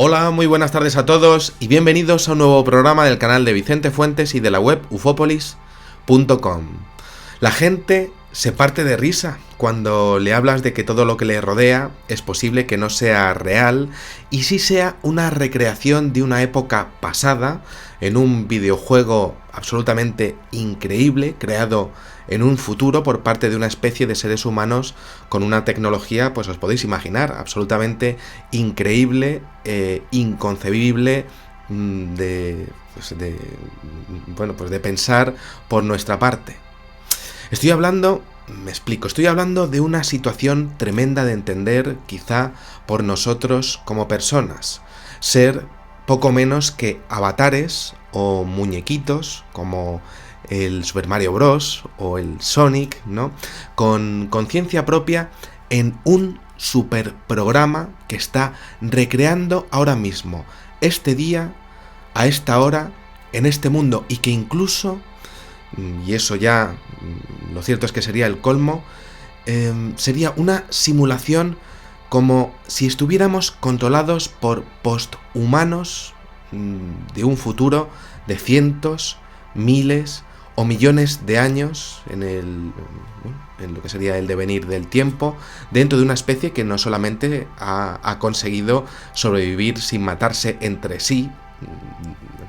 Hola, muy buenas tardes a todos y bienvenidos a un nuevo programa del canal de Vicente Fuentes y de la web ufopolis.com. La gente se parte de risa cuando le hablas de que todo lo que le rodea es posible que no sea real y sí sea una recreación de una época pasada en un videojuego absolutamente increíble creado en un futuro por parte de una especie de seres humanos con una tecnología, pues os podéis imaginar, absolutamente increíble, inconcebible de pensar por nuestra parte. Estoy hablando de una situación tremenda de entender, quizá por nosotros como personas, ser poco menos que avatares o muñequitos como el Super Mario Bros. O el Sonic, ¿no? Con conciencia propia en un super programa que está recreando ahora mismo, este día, a esta hora, en este mundo, y que incluso, y eso ya, lo cierto es que sería el colmo, sería una simulación como si estuviéramos controlados por posthumanos de un futuro de cientos, miles o millones de años en lo que sería el devenir del tiempo, dentro de una especie que no solamente ha conseguido sobrevivir sin matarse entre sí.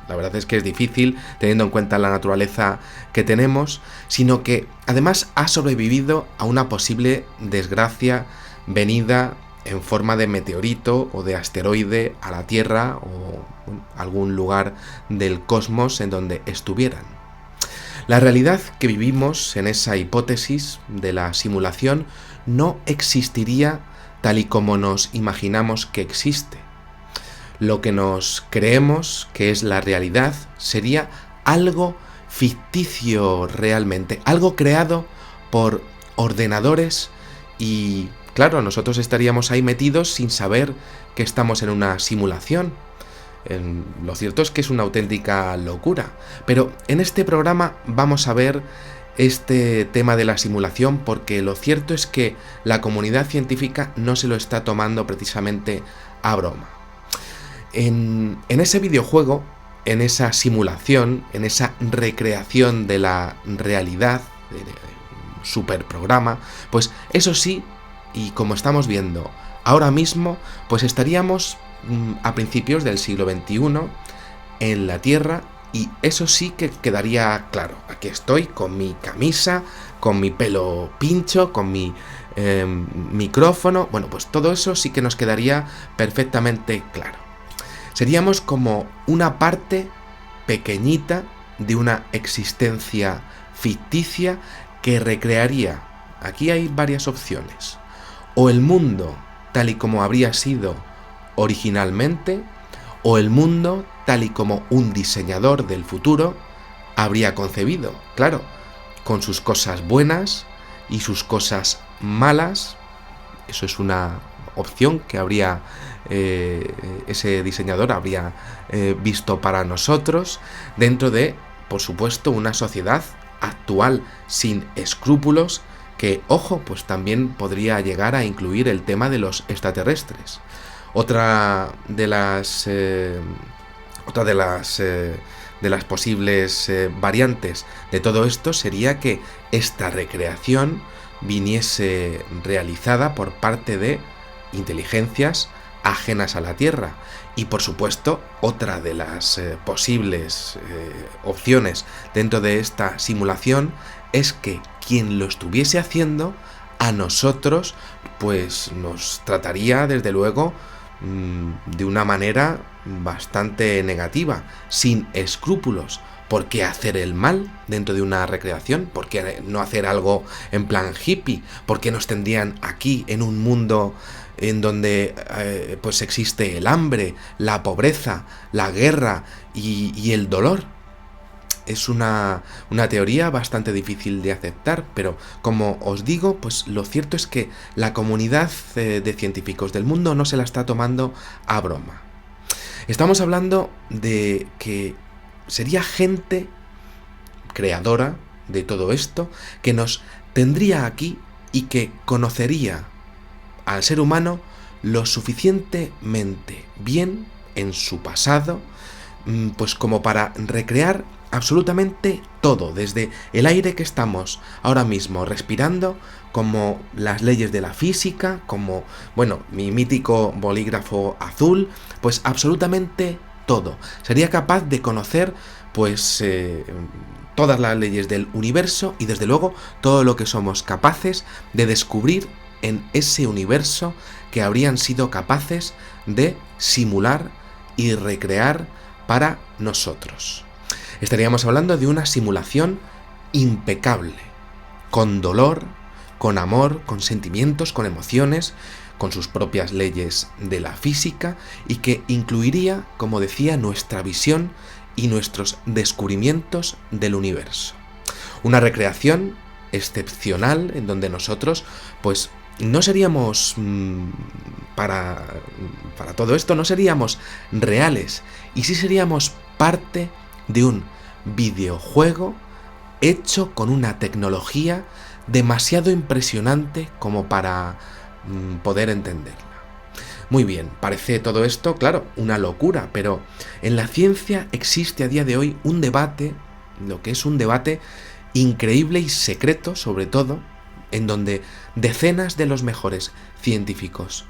La verdad es que es difícil, teniendo en cuenta la naturaleza que tenemos, sino que además ha sobrevivido a una posible desgracia venida en forma de meteorito o de asteroide a la Tierra o algún lugar del cosmos en donde estuvieran. La realidad que vivimos en esa hipótesis de la simulación no existiría tal y como nos imaginamos que existe. Lo que nos creemos que es la realidad sería algo ficticio realmente, algo creado por ordenadores y, claro, nosotros estaríamos ahí metidos sin saber que estamos en una simulación. Lo cierto es que es una auténtica locura, pero en este programa vamos a ver este tema de la simulación porque lo cierto es que la comunidad científica no se lo está tomando precisamente a broma. En ese videojuego, en esa simulación, en esa recreación de la realidad, de superprograma, pues eso sí, y como estamos viendo ahora mismo, pues estaríamos a principios del siglo XXI en la Tierra y eso sí que quedaría claro. Aquí estoy con mi camisa, con mi pelo pincho, con mi micrófono. Bueno, pues todo eso sí que nos quedaría perfectamente claro. Seríamos como una parte pequeñita de una existencia ficticia que recrearía. Aquí hay varias opciones. O el mundo tal y como habría sido originalmente, o el mundo tal y como un diseñador del futuro habría concebido, claro, con sus cosas buenas y sus cosas malas. Eso es una opción que habría ese diseñador habría visto para nosotros dentro de, por supuesto, una sociedad actual sin escrúpulos que, ojo, pues también podría llegar a incluir el tema de los extraterrestres. Otra de las posibles variantes de todo esto sería que esta recreación viniese realizada por parte de inteligencias ajenas a la Tierra. Y por supuesto, otra de las posibles opciones dentro de esta simulación es que quien lo estuviese haciendo a nosotros pues nos trataría desde luego de una manera bastante negativa, sin escrúpulos. ¿Por qué hacer el mal dentro de una recreación? ¿Por qué no hacer algo en plan hippie? ¿Por qué nos tendrían aquí en un mundo en donde pues existe el hambre, la pobreza, la guerra y el dolor? Es una teoría bastante difícil de aceptar, pero como os digo, pues lo cierto es que la comunidad de científicos del mundo no se la está tomando a broma. Estamos hablando de que sería gente creadora de todo esto que nos tendría aquí y que conocería al ser humano lo suficientemente bien en su pasado, pues como para recrear absolutamente todo, desde el aire que estamos ahora mismo respirando, como las leyes de la física, como, bueno, mi mítico bolígrafo azul, pues absolutamente todo. Sería capaz de conocer, pues, todas las leyes del universo y desde luego todo lo que somos capaces de descubrir en ese universo que habrían sido capaces de simular y recrear para nosotros. Estaríamos hablando de una simulación impecable, con dolor, con amor, con sentimientos, con emociones, con sus propias leyes de la física y que incluiría, como decía, nuestra visión y nuestros descubrimientos del universo. Una recreación excepcional en donde nosotros, pues, no seríamos, para todo esto, no seríamos reales y sí seríamos parte de un videojuego hecho con una tecnología demasiado impresionante como para poder entenderla. Muy bien, parece todo esto, claro, una locura, pero en la ciencia existe a día de hoy un debate, lo que es un debate increíble y secreto, sobre todo, en donde decenas de los mejores científicos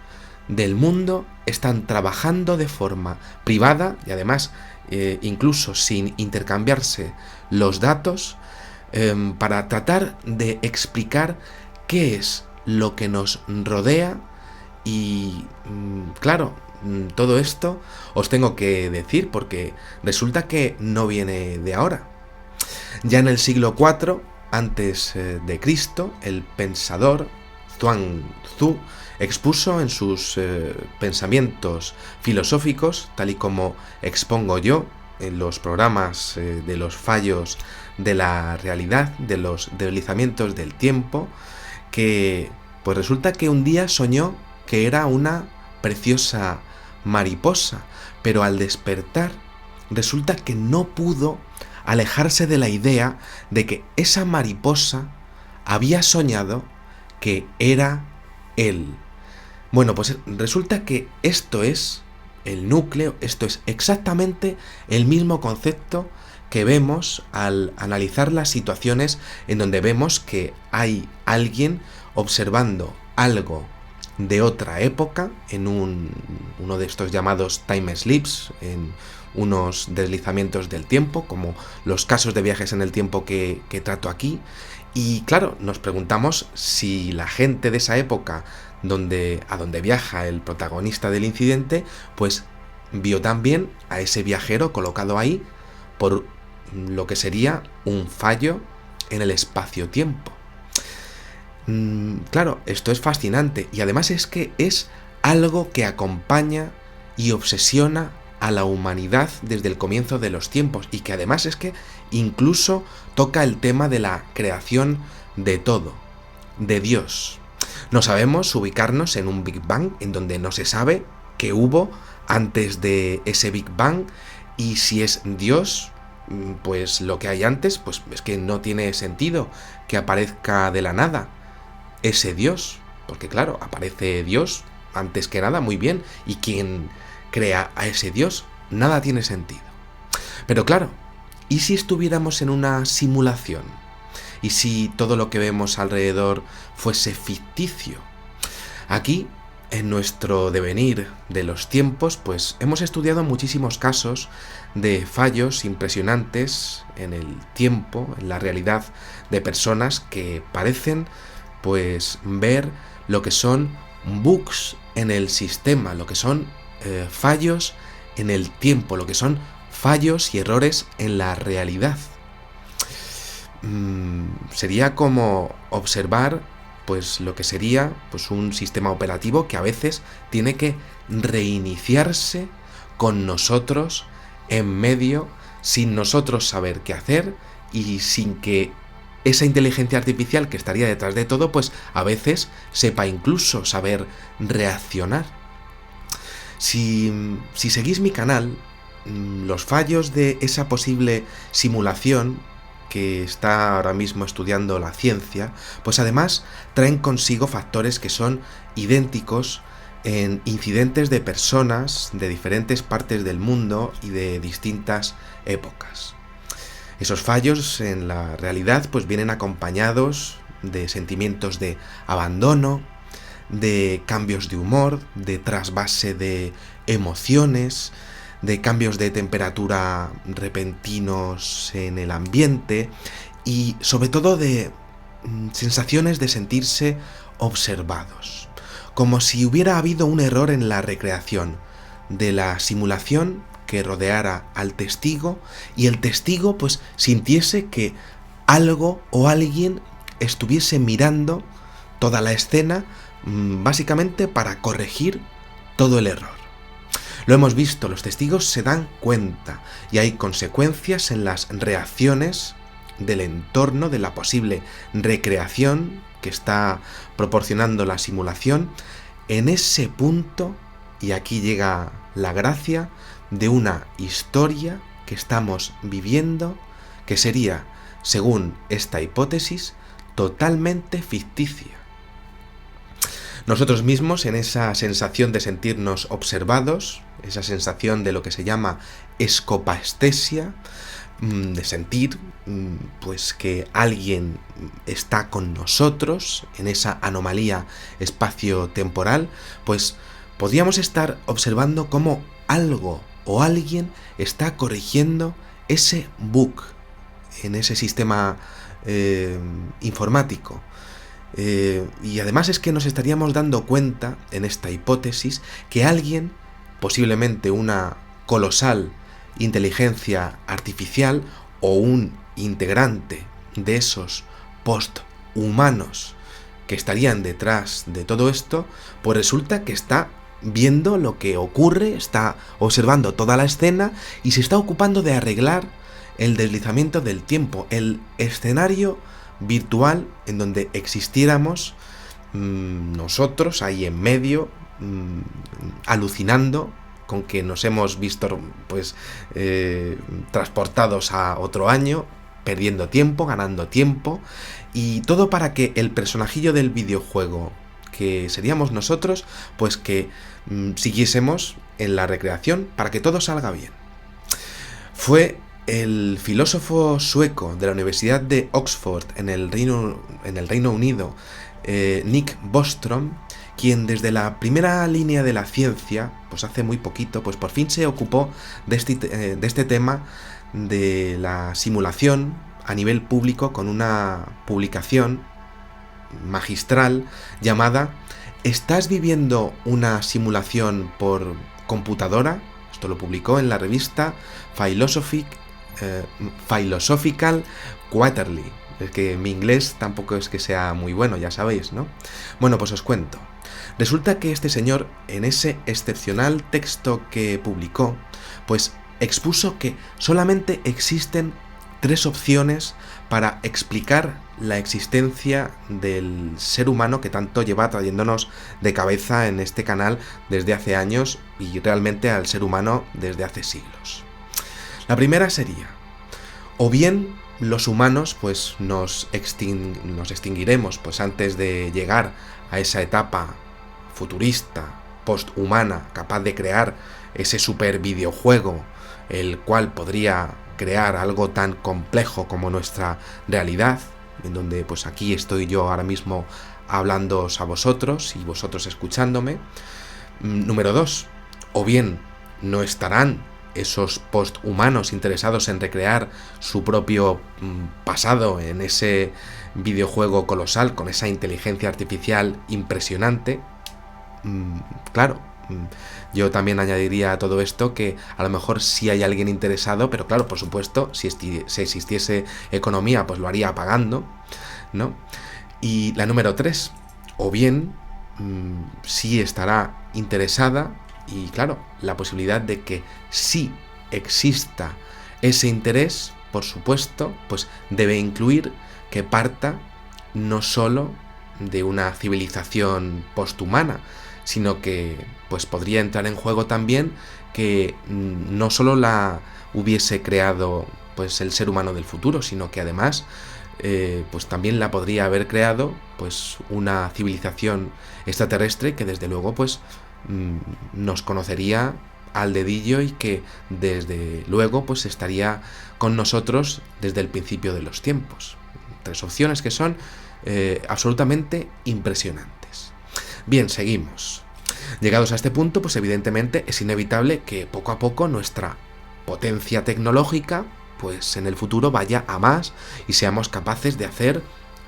del mundo están trabajando de forma privada y además incluso sin intercambiarse los datos para tratar de explicar qué es lo que nos rodea y claro, todo esto os tengo que decir porque resulta que no viene de ahora. Ya en el siglo IV antes de Cristo, el pensador Zhuang Tzu expuso en sus pensamientos filosóficos, tal y como expongo yo en los programas de los fallos de la realidad, de los deslizamientos del tiempo, que pues resulta que un día soñó que era una preciosa mariposa, pero al despertar resulta que no pudo alejarse de la idea de que esa mariposa había soñado que era él. Bueno, pues resulta que esto es el núcleo, esto es exactamente el mismo concepto que vemos al analizar las situaciones en donde vemos que hay alguien observando algo de otra época en uno de estos llamados time slips, en unos deslizamientos del tiempo, como los casos de viajes en el tiempo que trato aquí. Y claro, nos preguntamos si la gente de esa época a donde viaja el protagonista del incidente, pues vio también a ese viajero colocado ahí por lo que sería un fallo en el espacio-tiempo. Claro, esto es fascinante y además es que es algo que acompaña y obsesiona a la humanidad desde el comienzo de los tiempos y que además es que incluso toca el tema de la creación de todo, de Dios. No sabemos ubicarnos en un Big Bang en donde no se sabe qué hubo antes de ese Big Bang y si es Dios, pues lo que hay antes, pues es que no tiene sentido que aparezca de la nada ese Dios, porque claro, aparece Dios antes que nada, muy bien, y quien crea a ese Dios, nada tiene sentido. Pero claro, ¿y si estuviéramos en una simulación? ¿Y si todo lo que vemos alrededor fuese ficticio? Aquí, en nuestro devenir de los tiempos, pues hemos estudiado muchísimos casos de fallos impresionantes en el tiempo, en la realidad de personas que parecen pues ver lo que son bugs en el sistema, lo que son fallos en el tiempo, lo que son fallos y errores en la realidad. Sería como observar pues lo que sería pues un sistema operativo que a veces tiene que reiniciarse con nosotros en medio, sin nosotros saber qué hacer y sin que esa inteligencia artificial que estaría detrás de todo, pues a veces sepa incluso saber reaccionar. Si seguís mi canal, los fallos de esa posible simulación que está ahora mismo estudiando la ciencia, pues además traen consigo factores que son idénticos en incidentes de personas de diferentes partes del mundo y de distintas épocas. Esos fallos en la realidad pues vienen acompañados de sentimientos de abandono, de cambios de humor, de trasvase de emociones, de cambios de temperatura repentinos en el ambiente y sobre todo de sensaciones de sentirse observados, como si hubiera habido un error en la recreación de la simulación que rodeara al testigo y el testigo pues sintiese que algo o alguien estuviese mirando toda la escena básicamente para corregir todo el error. Lo hemos visto, los testigos se dan cuenta y hay consecuencias en las reacciones del entorno, de la posible recreación que está proporcionando la simulación, en ese punto, y aquí llega la gracia, de una historia que estamos viviendo que sería, según esta hipótesis, totalmente ficticia. Nosotros mismos, en esa sensación de sentirnos observados, esa sensación de lo que se llama escopaestesia, de sentir pues que alguien está con nosotros en esa anomalía espacio-temporal, pues podríamos estar observando cómo algo o alguien está corrigiendo ese bug en ese sistema informático. Y además es que nos estaríamos dando cuenta, en esta hipótesis, que alguien, posiblemente una colosal inteligencia artificial o un integrante de esos posthumanos que estarían detrás de todo esto, pues resulta que está viendo lo que ocurre, está observando toda la escena y se está ocupando de arreglar el deslizamiento del tiempo, el escenario virtual en donde existiéramos nosotros ahí en medio, alucinando con que nos hemos visto pues transportados a otro año, perdiendo tiempo, ganando tiempo, y todo para que el personajillo del videojuego que seríamos nosotros, pues que siguiésemos en la recreación para que todo salga bien. Fue el filósofo sueco de la Universidad de Oxford en el Reino Unido, Nick Bostrom, quien desde la primera línea de la ciencia, pues hace muy poquito, pues por fin se ocupó de este tema de la simulación a nivel público con una publicación magistral llamada ¿Estás viviendo una simulación por computadora? Esto lo publicó en la revista Philosophical Quarterly. Es que mi inglés tampoco es que sea muy bueno, ya sabéis, ¿no? Bueno, pues os cuento. Resulta que este señor, en ese excepcional texto que publicó, pues expuso que solamente existen 3 opciones para explicar la existencia del ser humano que tanto lleva trayéndonos de cabeza en este canal desde hace años y realmente al ser humano desde hace siglos. La primera sería, o bien los humanos pues nos extinguiremos pues antes de llegar a esa etapa futurista, posthumana, capaz de crear ese super videojuego, el cual podría crear algo tan complejo como nuestra realidad, en donde pues aquí estoy yo ahora mismo hablándoos a vosotros y vosotros escuchándome. Número 2, o bien no estarán esos posthumanos interesados en recrear su propio pasado en ese videojuego colosal con esa inteligencia artificial impresionante. Claro, yo también añadiría a todo esto que a lo mejor sí hay alguien interesado, pero claro, por supuesto, si existiese economía, pues lo haría pagando, ¿no? Y la número 3, o bien sí estará interesada, y claro, la posibilidad de que sí exista ese interés, por supuesto, pues debe incluir que parta no solo de una civilización posthumana, sino que pues podría entrar en juego también que no solo la hubiese creado pues el ser humano del futuro, sino que además pues también la podría haber creado pues una civilización extraterrestre que desde luego pues nos conocería al dedillo y que desde luego pues estaría con nosotros desde el principio de los tiempos. 3 opciones que son absolutamente impresionantes. Bien, seguimos. Llegados a este punto, pues evidentemente es inevitable que poco a poco nuestra potencia tecnológica pues en el futuro vaya a más y seamos capaces de hacer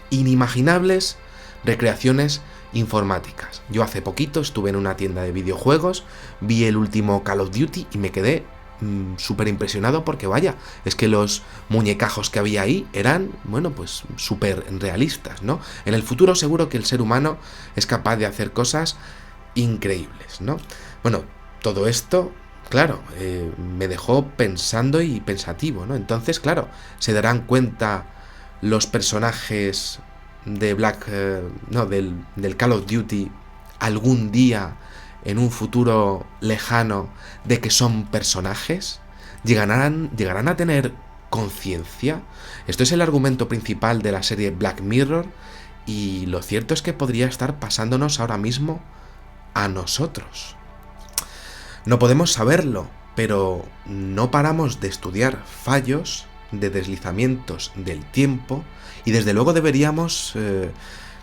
inimaginables recreaciones informáticas. Yo hace poquito estuve en una tienda de videojuegos, vi el último Call of Duty y me quedé súper impresionado porque vaya, es que los muñecajos que había ahí eran, bueno, pues súper realistas, ¿no? En el futuro seguro que el ser humano es capaz de hacer cosas increíbles, ¿no? Bueno, todo esto, claro, me dejó pensando y pensativo, ¿no? Entonces, claro, se darán cuenta los personajes de del Call of Duty algún día en un futuro lejano de que son personajes. ¿Llegarán a tener conciencia? Esto es el argumento principal de la serie Black Mirror y lo cierto es que podría estar pasándonos ahora mismo a nosotros. No podemos saberlo, pero no paramos de estudiar fallos de deslizamientos del tiempo y desde luego deberíamos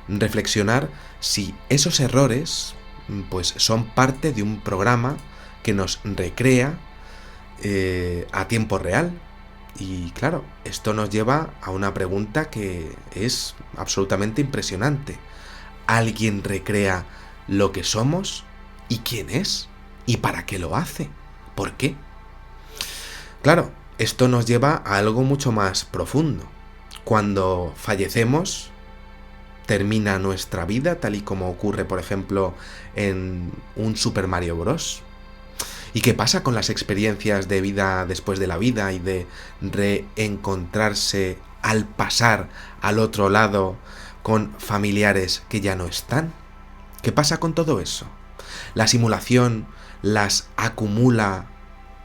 reflexionar si esos errores pues son parte de un programa que nos recrea a tiempo real. Y claro, esto nos lleva a una pregunta que es absolutamente impresionante. ¿Alguien recrea lo que somos? ¿Y quién es? ¿Y para qué lo hace? ¿Por qué? Claro, esto nos lleva a algo mucho más profundo. Cuando fallecemos, termina nuestra vida, tal y como ocurre, por ejemplo, en un Super Mario Bros. ¿Y qué pasa con las experiencias de vida después de la vida y de reencontrarse al pasar al otro lado con familiares que ya no están? ¿Qué pasa con todo eso? La simulación las acumula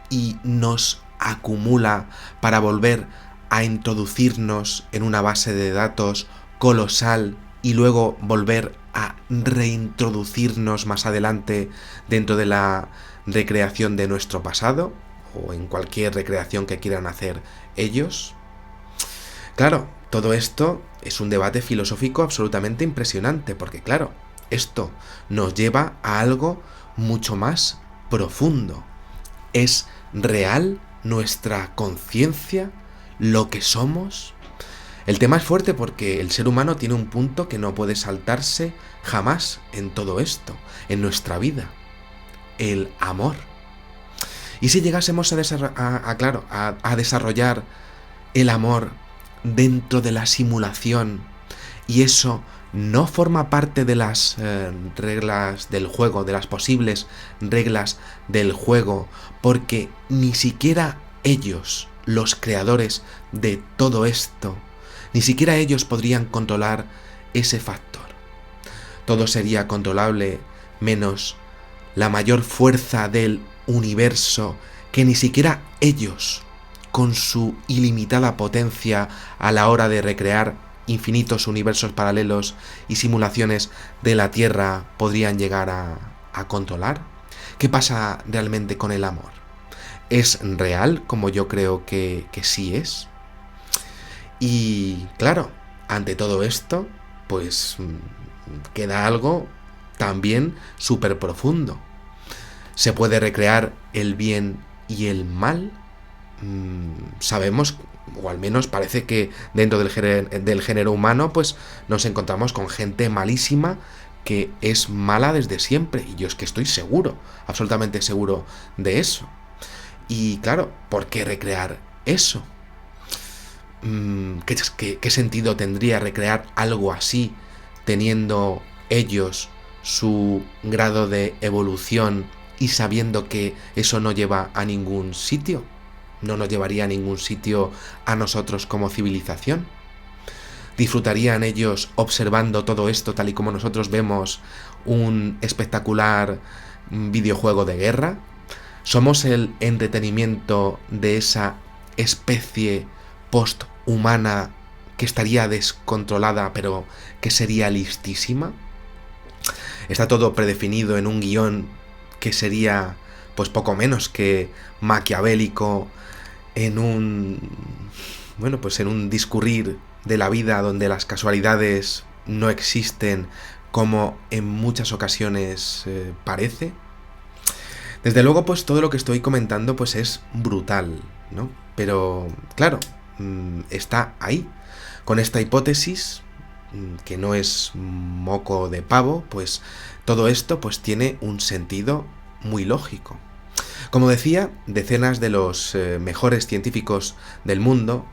y nos acumula para volver a introducirnos en una base de datos colosal y luego volver a reintroducirnos más adelante dentro de la recreación de nuestro pasado o en cualquier recreación que quieran hacer ellos. Claro, todo esto es un debate filosófico absolutamente impresionante porque claro, esto nos lleva a algo mucho más profundo. ¿Es real nuestra conciencia, lo que somos? El tema es fuerte porque el ser humano tiene un punto que no puede saltarse jamás en todo esto, en nuestra vida: el amor. ¿Y si llegásemos a desarrollar el amor dentro de la simulación y eso no forma parte de las reglas del juego, de las posibles reglas del juego, porque ni siquiera ellos, los creadores de todo esto, ni siquiera ellos podrían controlar ese factor? Todo sería controlable menos la mayor fuerza del universo, que ni siquiera ellos, con su ilimitada potencia a la hora de recrear infinitos universos paralelos y simulaciones de la Tierra, podrían llegar a controlar. ¿Qué pasa realmente con el amor? ¿Es real, como yo creo que sí es? Y claro, ante todo esto, pues queda algo también súper profundo. ¿Se puede recrear el bien y el mal? Sabemos, o al menos parece que dentro del género humano, pues nos encontramos con gente malísima que es mala desde siempre. Y yo es que estoy seguro, absolutamente seguro de eso. Y claro, ¿por qué recrear eso? ¿Qué sentido tendría recrear algo así teniendo ellos su grado de evolución y sabiendo que eso no lleva a ningún sitio? ¿No nos llevaría a ningún sitio a nosotros como civilización? ¿Disfrutarían ellos observando todo esto tal y como nosotros vemos un espectacular videojuego de guerra? ¿Somos el entretenimiento de esa especie post-humana que estaría descontrolada pero que sería listísima? Está todo predefinido en un guión que sería pues poco menos que maquiavélico en en un discurrir de la vida donde las casualidades no existen como en muchas ocasiones parece. Desde luego, pues todo lo que estoy comentando pues es brutal, ¿no? Pero, claro, está ahí. Con esta hipótesis, que no es moco de pavo, pues todo esto pues tiene un sentido muy lógico. Como decía, decenas de los mejores científicos del mundo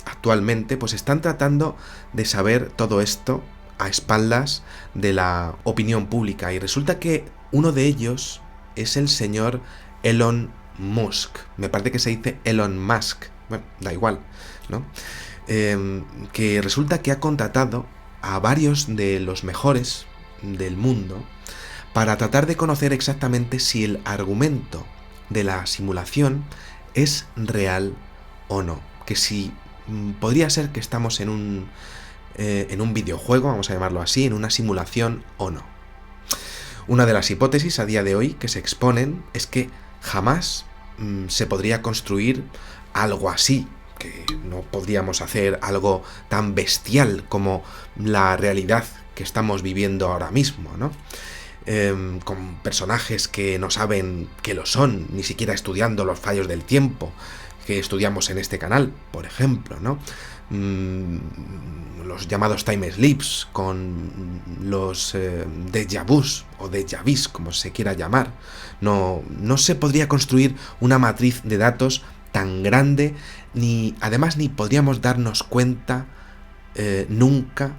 actualmente pues están tratando de saber todo esto a espaldas de la opinión pública, y resulta que uno de ellos es el señor Elon Musk. Me parece que se dice Elon Musk. Bueno, da igual, ¿no? Que resulta que ha contratado a varios de los mejores del mundo para tratar de conocer exactamente si el argumento de la simulación es real o no. Que si podría ser que estamos en un videojuego, vamos a llamarlo así, en una simulación o no. Una de las hipótesis a día de hoy que se exponen es que jamás se podría construir algo así, que no podríamos hacer algo tan bestial como la realidad que estamos viviendo ahora mismo, ¿no? Con personajes que no saben que lo son, ni siquiera estudiando los fallos del tiempo que estudiamos en este canal, por ejemplo, ¿no? Los llamados time slips, con los déjà vus o déjà vis, como se quiera llamar. No se podría construir una matriz de datos tan grande, además ni podríamos darnos cuenta nunca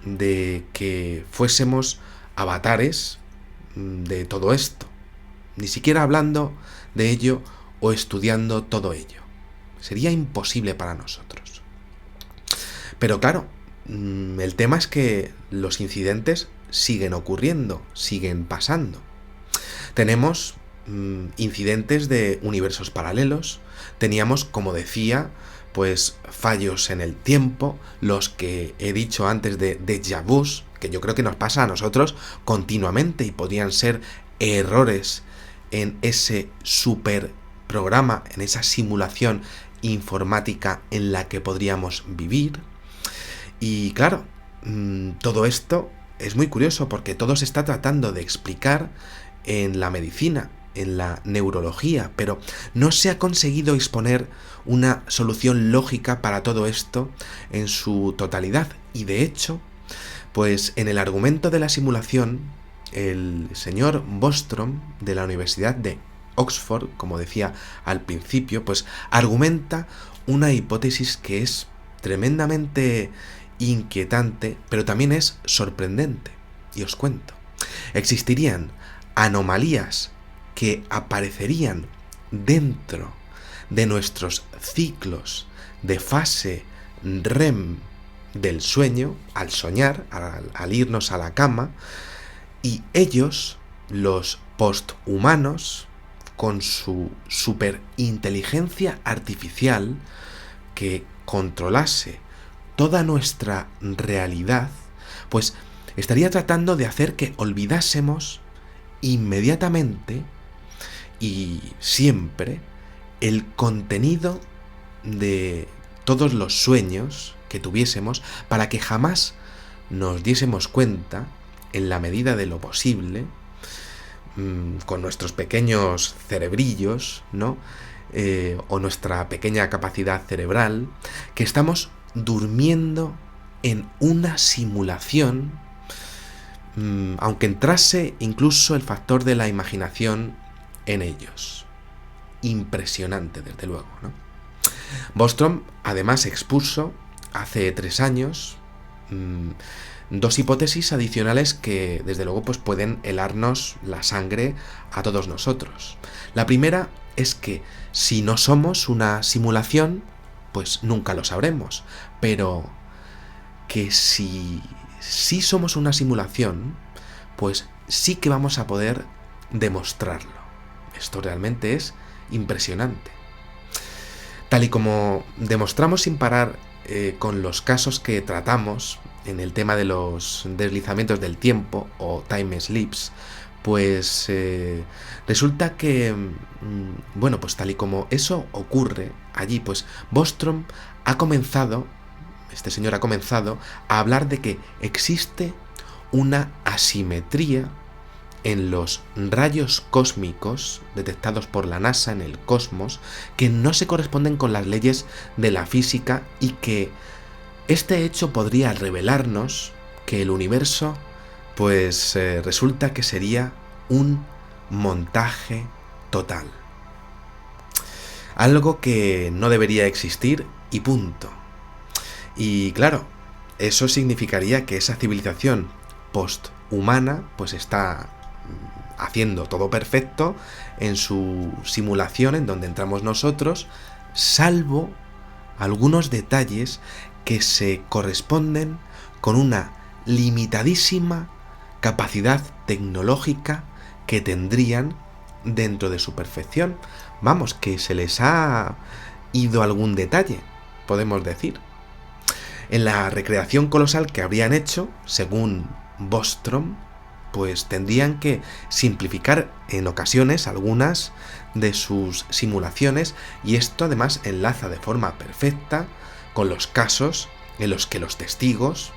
de que fuésemos avatares de todo esto, ni siquiera hablando de ello o estudiando todo ello. Sería imposible para nosotros. Pero claro, el tema es que los incidentes siguen ocurriendo, siguen pasando. Tenemos incidentes de universos paralelos, teníamos, como decía, pues fallos en el tiempo, los que he dicho antes de déjà vus, que yo creo que nos pasa a nosotros continuamente y podrían ser errores en ese super programa, en esa simulación informática en la que podríamos vivir. Y claro, todo esto es muy curioso porque todo se está tratando de explicar en la medicina, en la neurología, pero no se ha conseguido exponer una solución lógica para todo esto en su totalidad. Y de hecho, pues en el argumento de la simulación, el señor Bostrom de la Universidad de Oxford, como decía al principio, pues argumenta una hipótesis que es tremendamente inquietante, pero también es sorprendente. Y os cuento. Existirían anomalías que aparecerían dentro de nuestros ciclos de fase REM del sueño, al soñar, al irnos a la cama, y ellos, los posthumanos, con su superinteligencia artificial que controlase toda nuestra realidad, pues estaría tratando de hacer que olvidásemos inmediatamente y siempre el contenido de todos los sueños que tuviésemos, para que jamás nos diésemos cuenta, en la medida de lo posible, con nuestros pequeños cerebrillos, ¿no? O nuestra pequeña capacidad cerebral, que estamos durmiendo en una simulación, aunque entrase incluso el factor de la imaginación en ellos. Impresionante, desde luego, ¿no? Bostrom además expuso hace 3 años 2 hipótesis adicionales que desde luego pues pueden helarnos la sangre a todos nosotros. La primera es que si no somos una simulación, pues nunca lo sabremos, pero que si sí somos una simulación, pues sí que vamos a poder demostrarlo. Esto realmente es impresionante. Tal y como demostramos sin parar con los casos que tratamos en el tema de los deslizamientos del tiempo o time slips, Pues resulta que, bueno, pues tal y como eso ocurre allí, pues Bostrom ha comenzado, este señor ha comenzado a hablar de que existe una asimetría en los rayos cósmicos detectados por la NASA en el cosmos que no se corresponden con las leyes de la física y que este hecho podría revelarnos que el universo pues resulta que sería un montaje total. Algo que no debería existir y punto. Y claro, eso significaría que esa civilización posthumana pues está haciendo todo perfecto en su simulación en donde entramos nosotros, salvo algunos detalles que se corresponden con una limitadísima capacidad tecnológica que tendrían dentro de su perfección. Vamos, que se les ha ido algún detalle, podemos decir. En la recreación colosal que habrían hecho, según Bostrom, pues tendrían que simplificar en ocasiones algunas de sus simulaciones, y esto además enlaza de forma perfecta con los casos en los que los testigos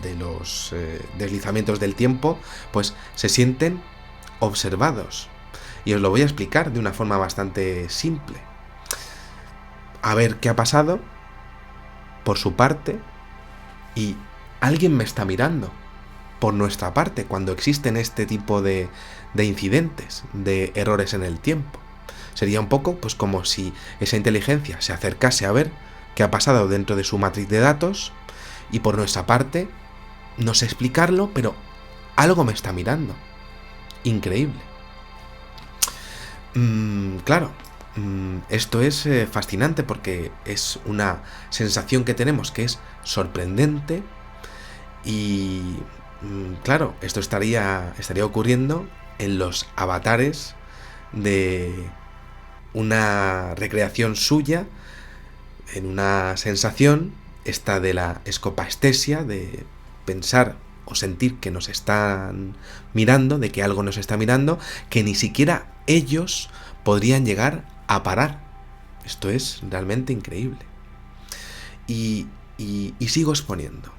de los deslizamientos del tiempo pues se sienten observados. Y os lo voy a explicar de una forma bastante simple. A ver qué ha pasado por su parte y alguien me está mirando por nuestra parte cuando existen este tipo de incidentes, de errores en el tiempo. Sería un poco pues como si esa inteligencia se acercase a ver qué ha pasado dentro de su matriz de datos y por nuestra parte, no sé explicarlo, pero algo me está mirando. Increíble. Claro, esto es fascinante porque es una sensación que tenemos que es sorprendente y, claro, esto estaría ocurriendo en los avatares de una recreación suya, en una sensación, esta de la escopaestesia, de pensar o sentir que nos están mirando, de que algo nos está mirando, que ni siquiera ellos podrían llegar a parar. Esto es realmente increíble. Y sigo exponiendo.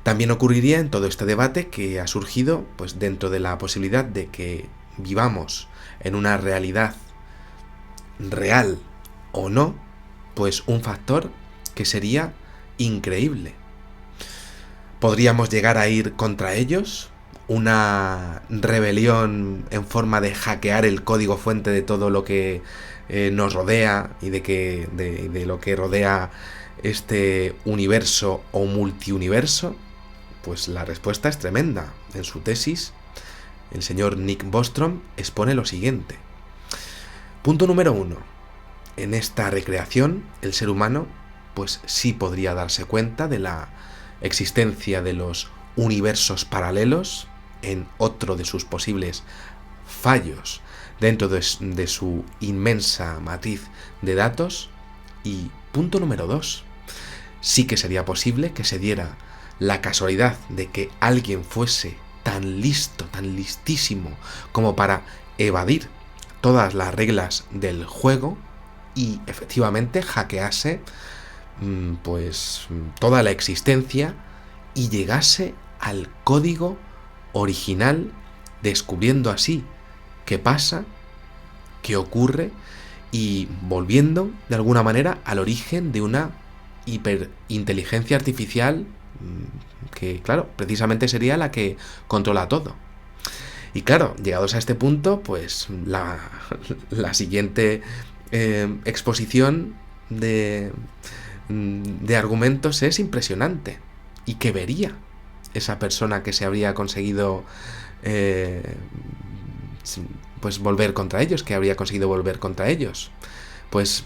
También ocurriría en todo este debate que ha surgido pues dentro de la posibilidad de que vivamos en una realidad real o no, pues un factor que sería increíble. ¿Podríamos llegar a ir contra ellos? ¿Una rebelión en forma de hackear el código fuente de todo lo que nos rodea y de lo que rodea este universo o multiuniverso? Pues la respuesta es tremenda. En su tesis, el señor Nick Bostrom expone lo siguiente. Punto número 1. En esta recreación, el ser humano pues sí podría darse cuenta de la existencia de los universos paralelos en otro de sus posibles fallos dentro de su inmensa matriz de datos. Y punto número 2. Sí que sería posible que se diera la casualidad de que alguien fuese tan listo, tan listísimo como para evadir todas las reglas del juego y efectivamente hackease pues toda la existencia y llegase al código original, descubriendo así qué pasa, qué ocurre y volviendo de alguna manera al origen de una hiperinteligencia artificial que, claro, precisamente sería la que controla todo. Y claro, llegados a este punto, pues la siguiente exposición de argumentos es impresionante. ¿Y qué vería esa persona que se habría conseguido pues volver contra ellos, que habría conseguido volver contra ellos? Pues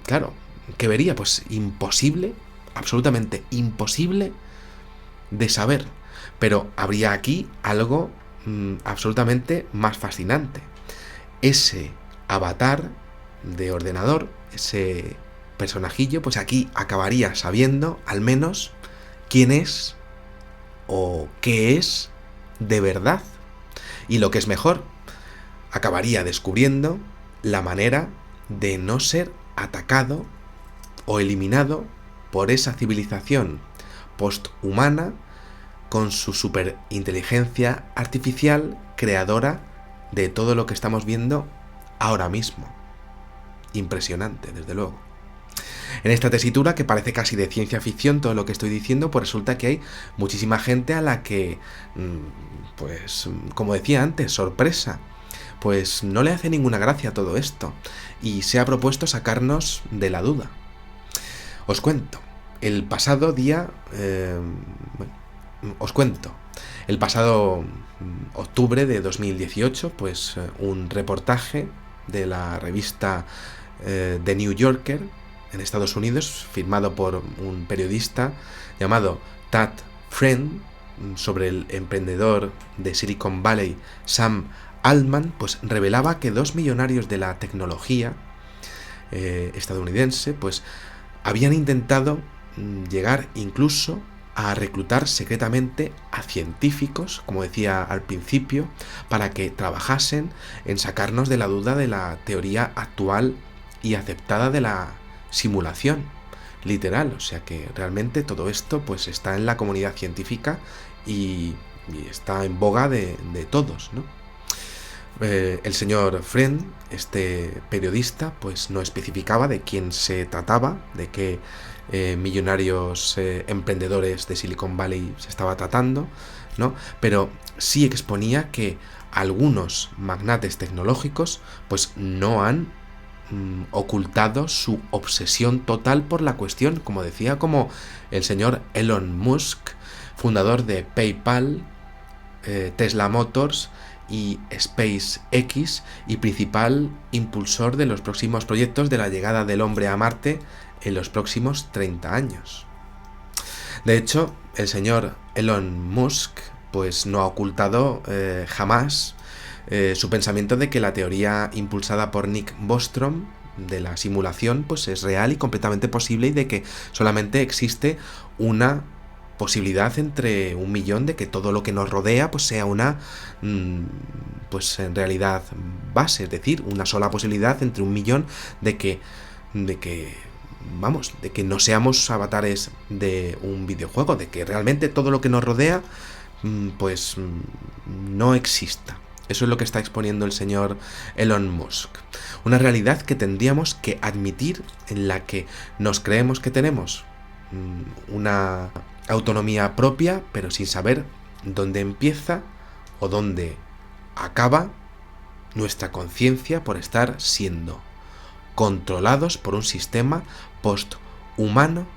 claro, ¿qué vería? Pues imposible, absolutamente imposible de saber. Pero habría aquí algo absolutamente más fascinante. Ese avatar de ordenador, ese personajillo, pues aquí acabaría sabiendo al menos quién es o qué es de verdad. Y lo que es mejor, acabaría descubriendo la manera de no ser atacado o eliminado por esa civilización posthumana con su superinteligencia artificial creadora de todo lo que estamos viendo ahora mismo. Impresionante, desde luego. En esta tesitura, que parece casi de ciencia ficción todo lo que estoy diciendo, pues resulta que hay muchísima gente a la que, pues, como decía antes, sorpresa, pues no le hace ninguna gracia todo esto, y se ha propuesto sacarnos de la duda. Os cuento, el pasado octubre de 2018, pues un reportaje de la revista The New Yorker en Estados Unidos, firmado por un periodista llamado Tad Friend, sobre el emprendedor de Silicon Valley, Sam Altman, pues revelaba que 2 millonarios de la tecnología estadounidense, pues habían intentado llegar incluso a reclutar secretamente a científicos, como decía al principio, para que trabajasen en sacarnos de la duda de la teoría actual y aceptada de la simulación literal. O sea que realmente todo esto pues está en la comunidad científica y está en boga de todos, ¿no? El señor Friend, este periodista, pues no especificaba de quién se trataba, de qué millonarios emprendedores de Silicon Valley se estaba tratando, ¿no? Pero sí exponía que algunos magnates tecnológicos pues no han ocultado su obsesión total por la cuestión, como decía, como el señor Elon Musk, fundador de PayPal, Tesla Motors y SpaceX, y principal impulsor de los próximos proyectos de la llegada del hombre a Marte en los próximos 30 años. De hecho, el señor Elon Musk pues no ha ocultado jamás su pensamiento de que la teoría impulsada por Nick Bostrom de la simulación pues es real y completamente posible, y de que solamente existe una posibilidad entre 1.000.000 de que todo lo que nos rodea pues sea una pues en realidad base, es decir, una sola posibilidad entre 1.000.000 de que no seamos avatares de un videojuego, de que realmente todo lo que nos rodea pues no exista. Eso es lo que está exponiendo el señor Elon Musk. Una realidad que tendríamos que admitir, en la que nos creemos que tenemos una autonomía propia, pero sin saber dónde empieza o dónde acaba nuestra conciencia por estar siendo controlados por un sistema posthumano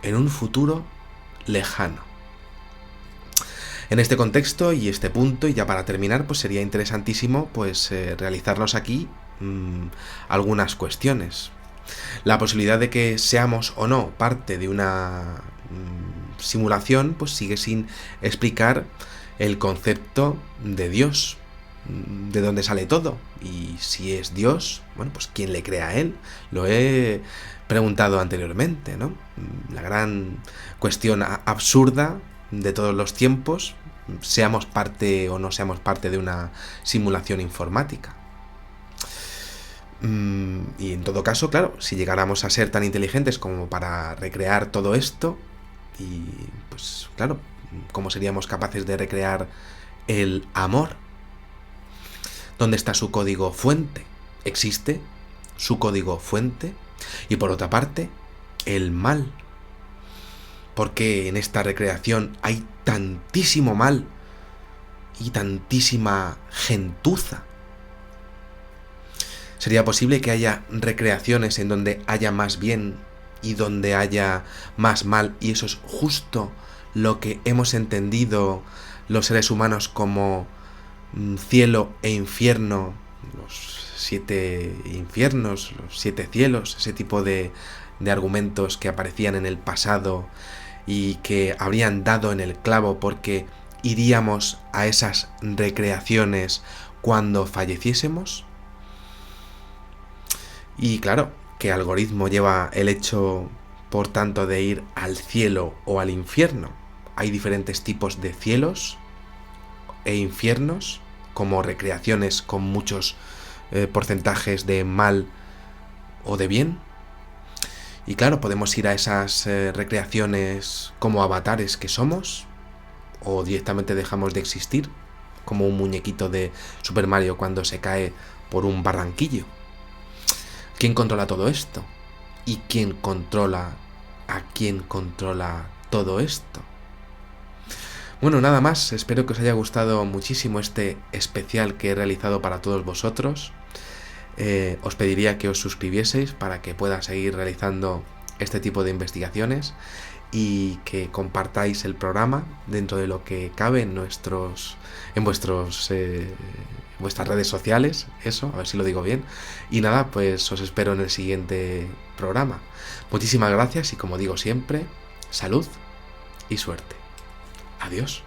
en un futuro lejano. En este contexto y este punto, y ya para terminar, pues sería interesantísimo pues realizarnos aquí algunas cuestiones. La posibilidad de que seamos o no parte de una simulación pues sigue sin explicar el concepto de Dios, de dónde sale todo, y si es Dios, bueno, pues quién le crea a él. Lo he preguntado anteriormente, ¿no? La gran cuestión absurda de todos los tiempos, seamos parte o no seamos parte de una simulación informática. Y en todo caso, claro, si llegáramos a ser tan inteligentes como para recrear todo esto, y pues claro, ¿cómo seríamos capaces de recrear el amor? ¿Dónde está su código fuente? ¿Existe su código fuente? Y por otra parte, el mal. Porque en esta recreación hay tantísimo mal y tantísima gentuza. ¿Sería posible que haya recreaciones en donde haya más bien y donde haya más mal, y eso es justo lo que hemos entendido los seres humanos como cielo e infierno, los 7 infiernos, los 7 cielos, ese tipo de argumentos que aparecían en el pasado y que habrían dado en el clavo, porque iríamos a esas recreaciones cuando falleciésemos? Y claro, ¿qué algoritmo lleva el hecho, por tanto, de ir al cielo o al infierno? Hay diferentes tipos de cielos e infiernos como recreaciones con muchos porcentajes de mal o de bien. Y claro, podemos ir a esas recreaciones como avatares que somos, o directamente dejamos de existir, como un muñequito de Super Mario cuando se cae por un barranquillo. ¿Quién controla todo esto? ¿Y quién controla a quién controla todo esto? Bueno, nada más, espero que os haya gustado muchísimo este especial que he realizado para todos vosotros. Os pediría que os suscribieseis para que pueda seguir realizando este tipo de investigaciones y que compartáis el programa dentro de lo que cabe en vuestras redes sociales, eso, a ver si lo digo bien. Y nada, pues os espero en el siguiente programa. Muchísimas gracias y como digo siempre, salud y suerte. Adiós.